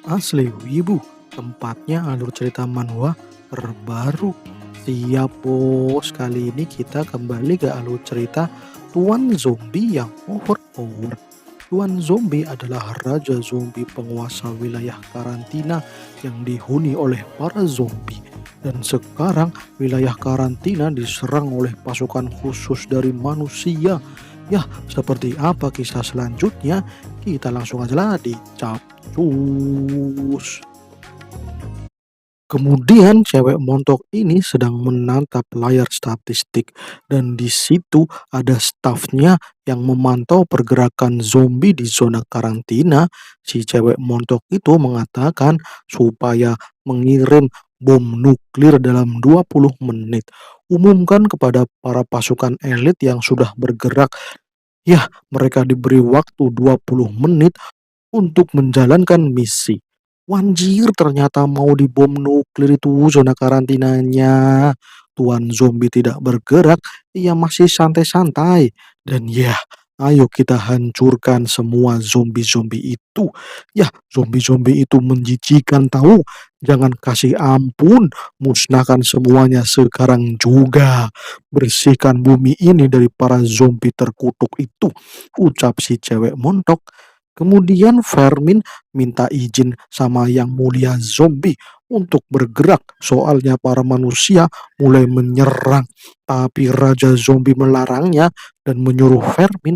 Asli Wibu, tempatnya alur cerita manhwa terbaru. Siap bos, kali ini kita kembali ke alur cerita Tuan Zombie yang overpower. Tuan Zombie adalah raja zombie penguasa wilayah karantina yang dihuni oleh para zombie. Dan sekarang wilayah karantina diserang oleh pasukan khusus dari manusia. Yah, seperti apa kisah selanjutnya? Kita langsung aja lah dicapcus. Kemudian cewek montok ini sedang menatap layar statistik dan di situ ada stafnya yang memantau pergerakan zombie di zona karantina. Si cewek montok itu mengatakan supaya mengirim bom nuklir dalam 20 menit. Umumkan kepada para pasukan elit yang sudah bergerak. Ya, mereka diberi waktu 20 menit untuk menjalankan misi. Wanjir, ternyata mau dibom nuklir itu zona karantinanya. Tuan zombie tidak bergerak, ia masih santai-santai. Dan ya, ayo kita hancurkan semua zombie-zombie itu. Ya, zombie-zombie itu menjijikan tahu. Jangan kasih ampun, musnahkan semuanya sekarang juga. Bersihkan bumi ini dari para zombie terkutuk itu, ucap si cewek montok. Kemudian Fermin minta izin sama Yang Mulia Zombie untuk bergerak, soalnya para manusia mulai menyerang. Tapi Raja Zombie melarangnya dan menyuruh Fermin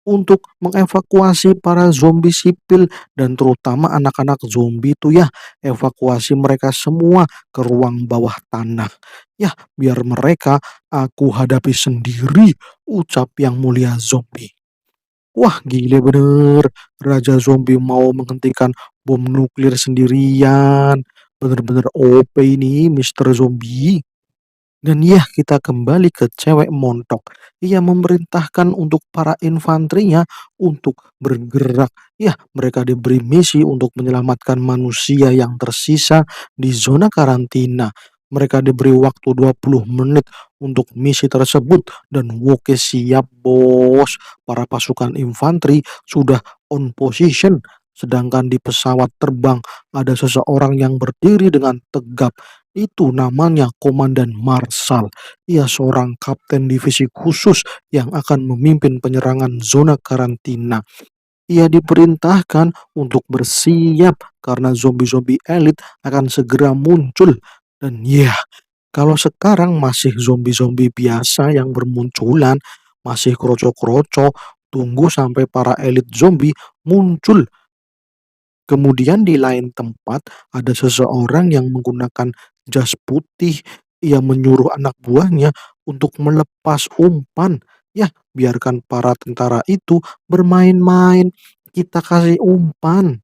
untuk mengevakuasi para zombie sipil dan terutama anak-anak zombie itu ya, evakuasi mereka semua ke ruang bawah tanah. Ya, biar mereka aku hadapi sendiri, ucap Yang Mulia Zombie. Wah, gile bener. Raja zombie mau menghentikan bom nuklir sendirian. Bener-bener OP ini, Mister Zombie. Dan ya, kita kembali ke cewek montok. Ia memerintahkan untuk para infanterinya untuk bergerak. Ya, mereka diberi misi untuk menyelamatkan manusia yang tersisa di zona karantina. Mereka diberi waktu 20 menit untuk misi tersebut. Dan oke, siap bos. Para pasukan infanteri sudah on position. Sedangkan di pesawat terbang ada seseorang yang berdiri dengan tegap. Itu namanya Komandan Marshall. Ia seorang kapten divisi khusus yang akan memimpin penyerangan zona karantina. Ia diperintahkan untuk bersiap karena zombie-zombie elit akan segera muncul. Dan ya, kalau sekarang masih zombie-zombie biasa yang bermunculan, masih kroco-kroco, tunggu sampai para elit zombie muncul. Kemudian di lain tempat ada seseorang yang menggunakan jas putih. Ia menyuruh anak buahnya untuk melepas umpan. Ya, biarkan para tentara itu bermain-main. Kita kasih umpan.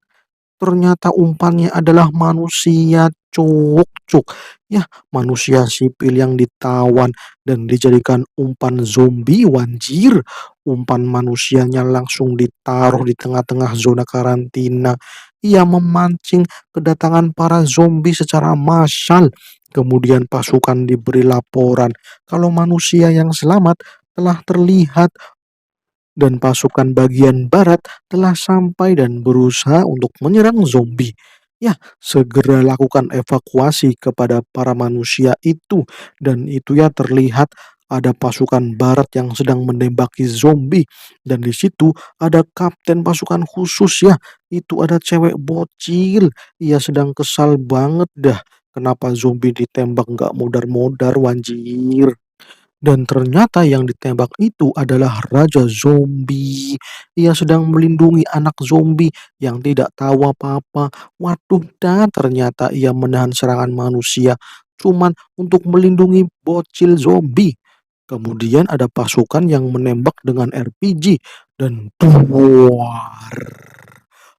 Ternyata umpannya adalah manusia, cuk, cuk. Ya, manusia sipil yang ditawan dan dijadikan umpan zombie, wanjir. Umpan manusianya langsung ditaruh di tengah-tengah zona karantina. Ia memancing kedatangan para zombie secara massal. Kemudian pasukan diberi laporan kalau manusia yang selamat telah terlihat dan pasukan bagian barat telah sampai dan berusaha untuk menyerang zombie. Ya, segera lakukan evakuasi kepada para manusia itu. Dan itu ya terlihat ada pasukan barat yang sedang menembaki zombie. Dan di situ ada kapten pasukan khusus ya. Itu ada cewek bocil. Ia sedang kesal banget dah. Kenapa zombie ditembak nggak modar-modar, wanjir. Dan ternyata yang ditembak itu adalah Raja Zombie. Ia sedang melindungi anak zombie yang tidak tahu apa-apa. Waduh, dan ternyata ia menahan serangan manusia cuman untuk melindungi bocil zombie. Kemudian ada pasukan yang menembak dengan RPG dan duar.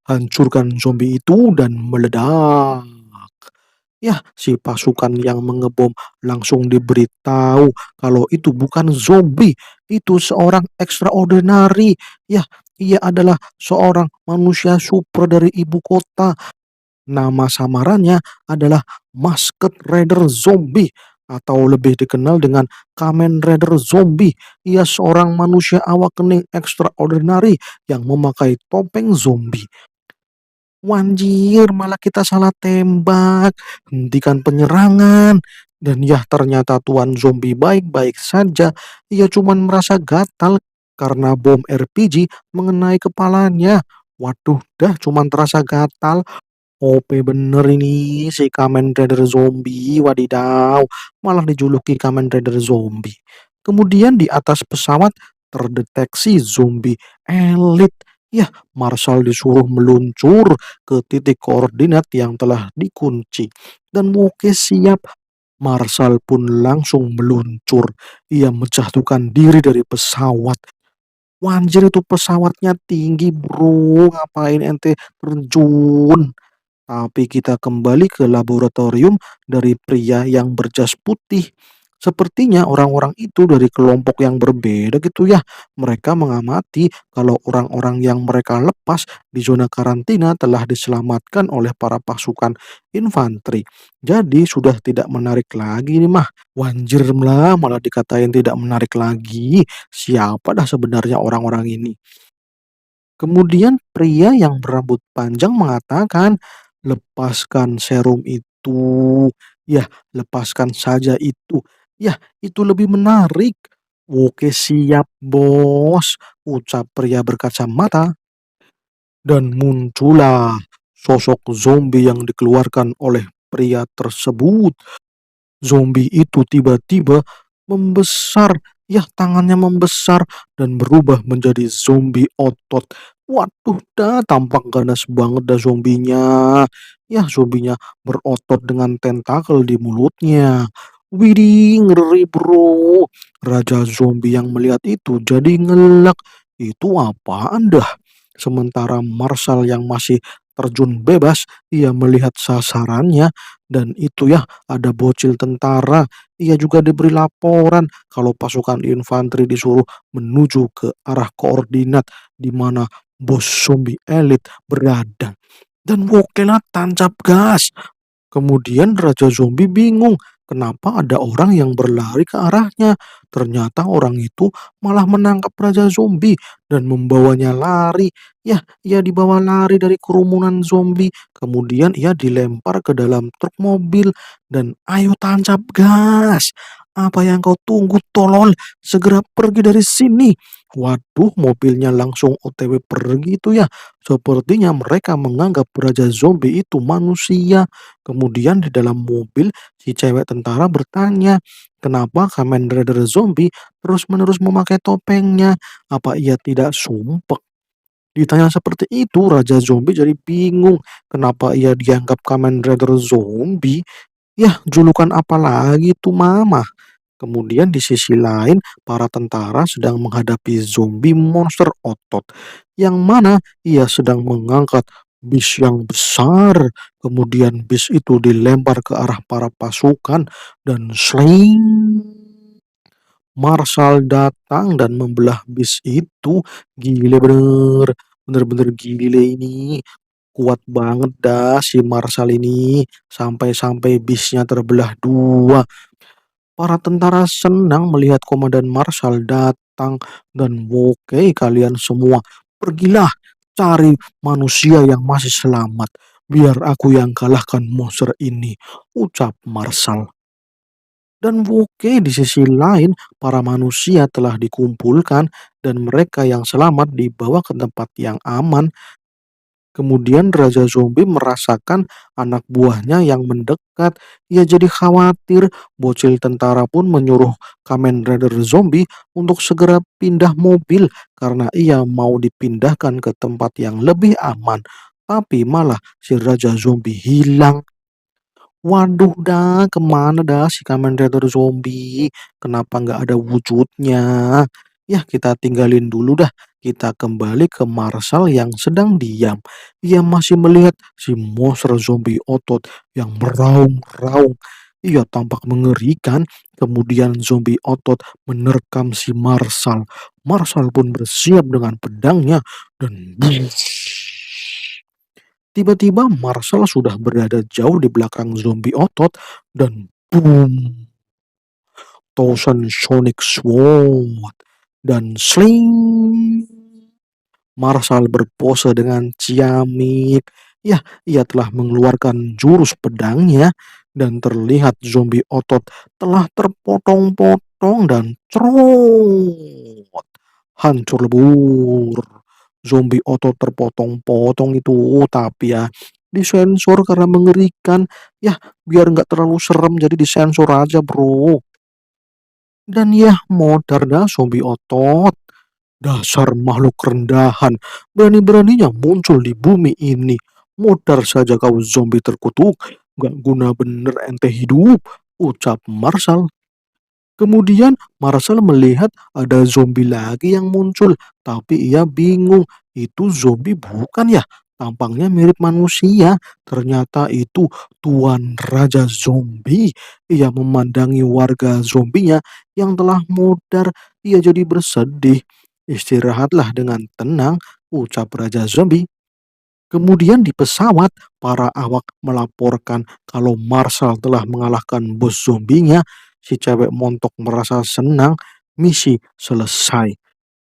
Hancurkan zombie itu dan meledak. Ya, si pasukan yang mengebom langsung diberitahu kalau itu bukan zombie, itu seorang extraordinary. Ya, ia adalah seorang manusia super dari ibu kota. Nama samarannya adalah Masked Rider Zombie atau lebih dikenal dengan Kamen Rider Zombie. Ia seorang manusia awak kening extraordinary yang memakai topeng zombie. Wanjir, malah kita salah tembak. Hentikan penyerangan. Dan ya ternyata Tuan Zombie baik-baik saja. Ia cuman merasa gatal karena bom RPG mengenai kepalanya. Waduh, dah cuman terasa gatal. OP bener ini si Kamen Rider Zombie, wadidaw, malah dijuluki Kamen Rider Zombie. Kemudian di atas pesawat terdeteksi zombie elit. Ya, Marshall disuruh meluncur ke titik koordinat yang telah dikunci. Dan Woke siap. Marshall pun langsung meluncur. Ia menjatuhkan diri dari pesawat. Wanjir itu pesawatnya tinggi bro, ngapain ente terjun? Tapi kita kembali ke laboratorium dari pria yang berjas putih. Sepertinya orang-orang itu dari kelompok yang berbeda gitu ya. Mereka mengamati kalau orang-orang yang mereka lepas di zona karantina telah diselamatkan oleh para pasukan infanteri. Jadi sudah tidak menarik lagi nih mah. Wanjir lah malah dikatain tidak menarik lagi. Siapa dah sebenarnya orang-orang ini? Kemudian pria yang berambut panjang mengatakan, "Lepaskan serum itu. Ya, lepaskan saja itu. Ya, itu lebih menarik." "Oke, siap, bos," ucap pria berkacamata. Dan muncullah sosok zombie yang dikeluarkan oleh pria tersebut. Zombie itu tiba-tiba membesar, ya tangannya membesar dan berubah menjadi zombie otot. Waduh dah tampak ganas banget dah zombinya. Ya zombinya berotot dengan tentakel di mulutnya. Widih ngeri bro. Raja zombie yang melihat itu jadi ngelak. Itu apaan dah? Sementara Marshall yang masih terjun bebas, ia melihat sasarannya dan itu ya ada bocil tentara. Ia juga diberi laporan kalau pasukan infanteri disuruh menuju ke arah koordinat di mana bos zombie elit berada. Dan Wokela tancap gas. Kemudian Raja Zombie bingung kenapa ada orang yang berlari ke arahnya. Ternyata orang itu malah menangkap Raja Zombie dan membawanya lari. Ya, ia dibawa lari dari kerumunan zombie. Kemudian ia dilempar ke dalam truk mobil dan ayo tancap gas. Apa yang kau tunggu tolol? Segera pergi dari sini. Waduh, mobilnya langsung OTW pergi itu ya. Sepertinya mereka menganggap Raja Zombie itu manusia. Kemudian di dalam mobil, si cewek tentara bertanya, kenapa Kamen Rider Zombie terus-menerus memakai topengnya? Apa ia tidak sumpek? Ditanya seperti itu, Raja Zombie jadi bingung. Kenapa ia dianggap Kamen Rider Zombie? Yah, julukan apa lagi tuh mama? Kemudian di sisi lain, para tentara sedang menghadapi zombie monster otot, yang mana ia sedang mengangkat bis yang besar. Kemudian bis itu dilempar ke arah para pasukan dan sling. Marshal datang dan membelah bis itu. Gile bener, bener-bener gile ini. Kuat banget dah si Marshal ini. Sampai-sampai bisnya terbelah dua. Para tentara senang melihat Komandan Marshal datang dan oke kalian semua pergilah cari manusia yang masih selamat. Biar aku yang kalahkan monster ini, ucap Marshal. Dan oke di sisi lain para manusia telah dikumpulkan dan mereka yang selamat dibawa ke tempat yang aman. Kemudian Raja Zombie merasakan anak buahnya yang mendekat. Ia jadi khawatir. Bocil tentara pun menyuruh Kamen Rider Zombie untuk segera pindah mobil karena ia mau dipindahkan ke tempat yang lebih aman. Tapi malah si Raja Zombie hilang. Waduh dah, kemana dah si Kamen Rider Zombie? Kenapa nggak ada wujudnya? Ya kita tinggalin dulu dah. Kita kembali ke Marshall yang sedang diam. Ia masih melihat si monster zombie otot yang meraung-raung. Ia tampak mengerikan. Kemudian zombie otot menerkam si Marshall. Marshall pun bersiap dengan pedangnya dan tiba-tiba Marshall sudah berada jauh di belakang zombie otot dan boom, Thousand Sonic Sword dan sling. Marshall berpose dengan ciamik. Ya, ia telah mengeluarkan jurus pedangnya dan terlihat zombie otot telah terpotong-potong dan cerot, hancur lebur. Zombie otot terpotong-potong itu, tapi ya disensor karena mengerikan. Ya, biar nggak terlalu serem jadi disensor aja, Bro. Dan ya, modar dah zombie otot. Dasar makhluk rendahan, berani-beraninya muncul di bumi ini. Modar saja kau zombie terkutuk, gak guna bener ente hidup, ucap Marshall. Kemudian Marshall melihat ada zombie lagi yang muncul, tapi ia bingung. Itu zombie bukan ya? Tampangnya mirip manusia. Ternyata itu Tuan Raja Zombie. Ia memandangi warga zombinya yang telah mudar. Ia jadi bersedih. Istirahatlah dengan tenang, ucap Raja Zombie. Kemudian di pesawat, para awak melaporkan kalau Marshall telah mengalahkan bos zombinya. Si cewek montok merasa senang, misi selesai.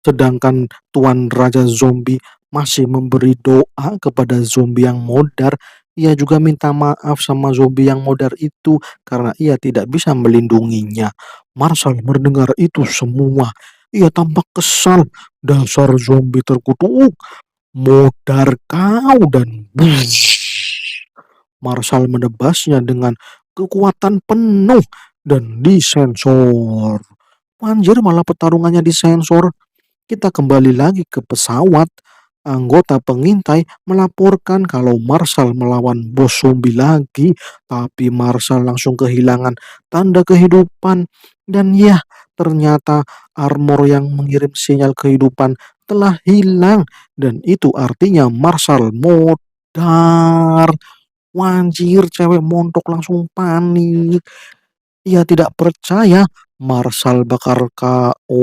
Sedangkan Tuan Raja Zombie masih memberi doa kepada zombie yang modar. Ia juga minta maaf sama zombie yang modar itu karena ia tidak bisa melindunginya. Marshall mendengar itu semua. Ia tampak kesal. Dasar zombie terkutuk, modar kau dan Marshall menebasnya dengan kekuatan penuh dan disensor. Anjir, malah pertarungannya disensor. Kita kembali lagi ke pesawat. Anggota pengintai melaporkan kalau Marshall melawan bos zombie lagi, tapi Marshall langsung kehilangan tanda kehidupan. Dan ya, ternyata armor yang mengirim sinyal kehidupan telah hilang, dan itu artinya Marshall modar. Wanjir, cewek montok langsung panik. Ia tidak percaya Marshall bakal KO.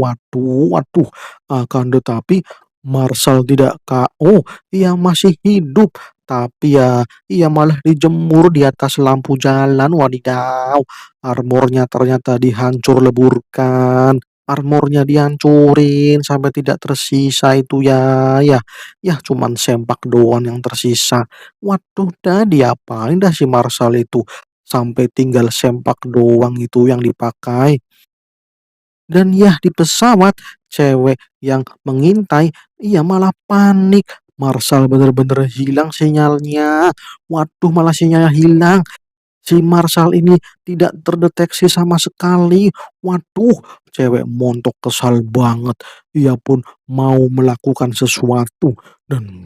Waduh, waduh. Akan tetapi Marshall tidak KO, ia masih hidup. Tapi ya, ia malah dijemur di atas lampu jalan. Wadidaw, armornya ternyata dihancur leburkan. Armornya dihancurin sampai tidak tersisa itu ya. Ya, cuman sempak doang yang tersisa. Waduh, dah diapain dah si Marshall itu? Sampai tinggal sempak doang itu yang dipakai. Dan ya, di pesawat, cewek yang mengintai, ia malah panik. Marshall bener-bener hilang sinyalnya. Waduh, malah sinyalnya hilang. Si Marshall ini tidak terdeteksi sama sekali. Waduh, cewek montok kesal banget. Ia pun mau melakukan sesuatu. Dan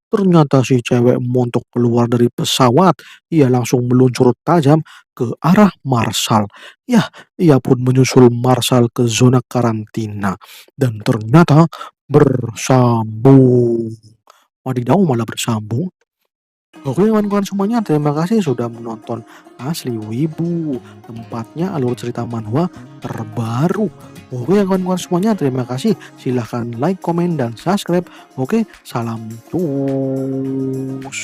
ternyata si cewek montok keluar dari pesawat. Ia langsung meluncur tajam ke arah Marshall. Ya, ia pun menyusul Marshall ke zona karantina. Dan ternyata bersambung. Wadidaw, malah bersambung. Oke kawan-kawan semuanya, terima kasih sudah menonton Asli Wibu, tempatnya alur cerita manhwa terbaru. Oke kawan-kawan semuanya, terima kasih. Silahkan like, komen, dan subscribe. Oke, salam cus.